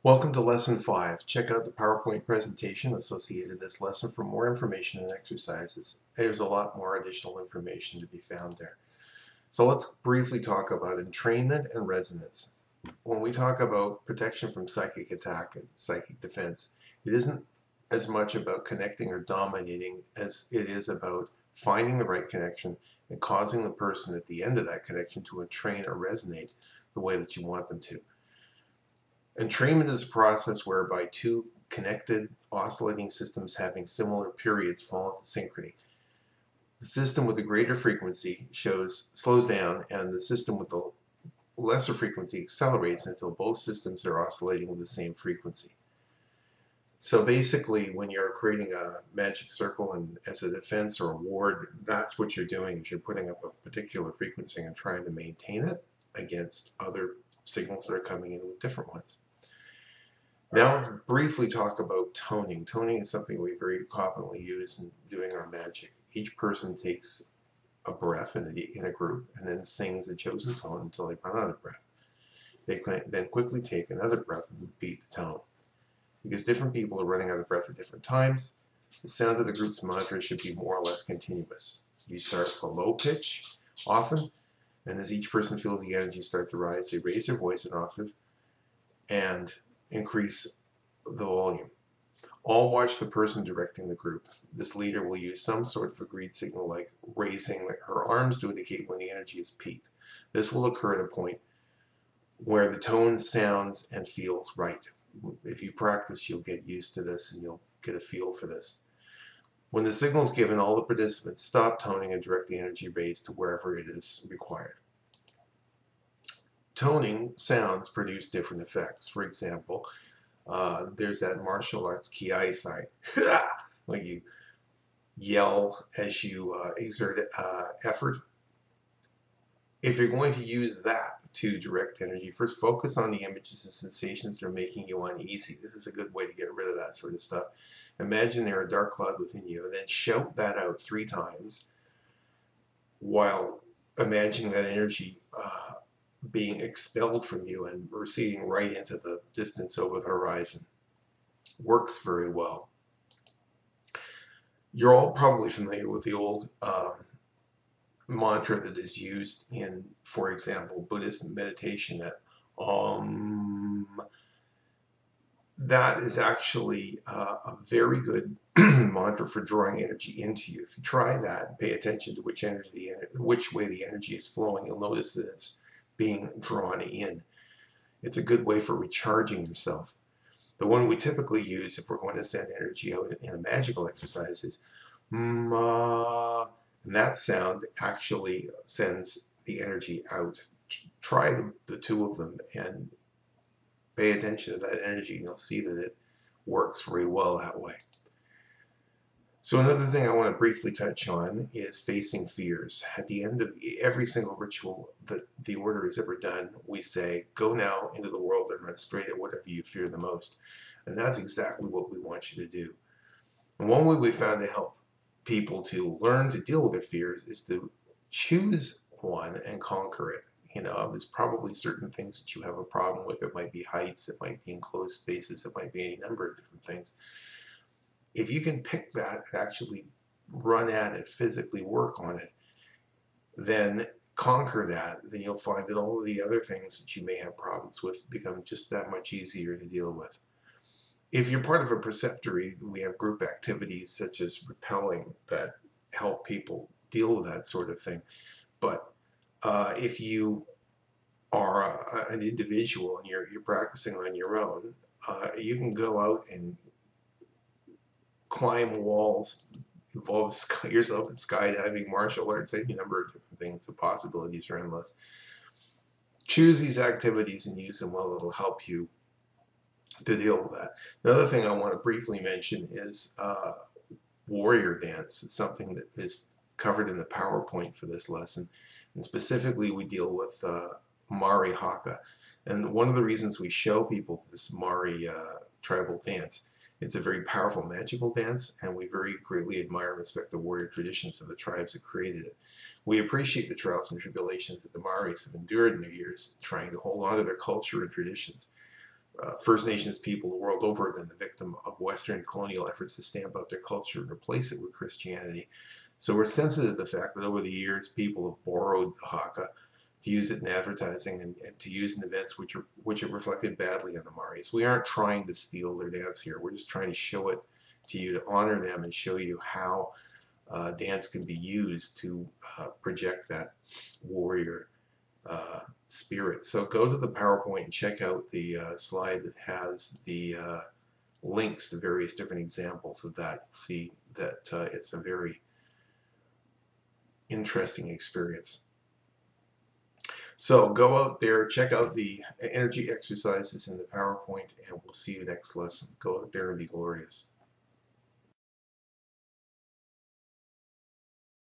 Welcome to Lesson 5. Check out the PowerPoint presentation associated with this lesson for more information and exercises. There's a lot more additional information to be found there. So let's briefly talk about entrainment and resonance. When we talk about protection from psychic attack and psychic defense, it isn't as much about connecting or dominating as it is about finding the right connection and causing the person at the end of that connection to entrain or resonate the way that you want them to. Entrainment is a process whereby two connected oscillating systems having similar periods fall into synchrony. The system with the greater frequency slows down, and the system with the lesser frequency accelerates until both systems are oscillating with the same frequency. So basically, when you're creating a magic circle and as a defense or a ward, that's what you're doing, is you're putting up a particular frequency and trying to maintain it against other signals that are coming in with different ones. Now let's briefly talk about toning. Toning is something we very commonly use in doing our magic. Each person takes a breath in a group and then sings a chosen tone until they run out of breath. They then quickly take another breath and repeat the tone. Because different people are running out of breath at different times, the sound of the group's mantra should be more or less continuous. You start with a low pitch often, and as each person feels the energy start to rise, they raise their voice an octave and increase the volume. All watch the person directing the group. This leader will use some sort of agreed signal like raising her arms to indicate when the energy is peaked. This will occur at a point where the tone sounds and feels right. If you practice, you'll get used to this and you'll get a feel for this. When the signal is given, all the participants stop toning and direct the energy raise to wherever it is required. Toning sounds produce different effects. For example, there's that martial arts ki sign, when you yell as you exert effort. If you're going to use that to direct energy, first focus on the images and sensations that are making you uneasy. This is a good way to get rid of that sort of stuff. Imagine there a dark cloud within you, and then shout that out 3 times while imagining that energy being expelled from you and receding right into the distance over the horizon. Works very well. You're all probably familiar with the old mantra that is used in, for example, Buddhist meditation, that that is actually a very good mantra for drawing energy into you. If you try that and pay attention to which way the energy is flowing, you'll notice that it's being drawn in. It's a good way for recharging yourself. The one we typically use if we're going to send energy out in a magical exercise is ma, and that sound actually sends the energy out. Try the 2 of them and pay attention to that energy, and you'll see that it works very well that way. So another thing I want to briefly touch on is facing fears. At the end of every single ritual that the order has ever done, we say, go now into the world and run straight at whatever you fear the most. And that's exactly what we want you to do. And one way we found to help people to learn to deal with their fears is to choose one and conquer it. You know, there's probably certain things that you have a problem with. It might be heights, it might be enclosed spaces, it might be any number of different things. If you can pick that and actually run at it, physically work on it, then conquer that, then you'll find that all of the other things that you may have problems with become just that much easier to deal with. If you're part of a preceptory, we have group activities such as rappelling that help people deal with that sort of thing. But if you are an individual and you're practicing on your own, you can go out and climb walls, involve yourself in skydiving, martial arts, any number of different things. The possibilities are endless. Choose these activities and use them well. It'll help you to deal with that. Another thing I want to briefly mention is warrior dance. It's something that is covered in the PowerPoint for this lesson. And specifically, we deal with Mari Haka. And one of the reasons we show people this Mari tribal dance, it's a very powerful magical dance, and we very greatly admire and respect the warrior traditions of the tribes that created it. We appreciate the trials and tribulations that the Maoris have endured in their years, trying to hold on to their culture and traditions. First Nations people the world over have been the victim of Western colonial efforts to stamp out their culture and replace it with Christianity. So we're sensitive to the fact that over the years people have borrowed the haka to use it in advertising and to use in events which have reflected badly on the Maoris. We aren't trying to steal their dance here. We're just trying to show it to you, to honor them and show you how dance can be used to project that warrior spirit. So go to the PowerPoint and check out the slide that has the links to various different examples of that. You'll see that it's a very interesting experience. So go out there, check out the energy exercises in the PowerPoint, and we'll see you next lesson. Go out there and be glorious.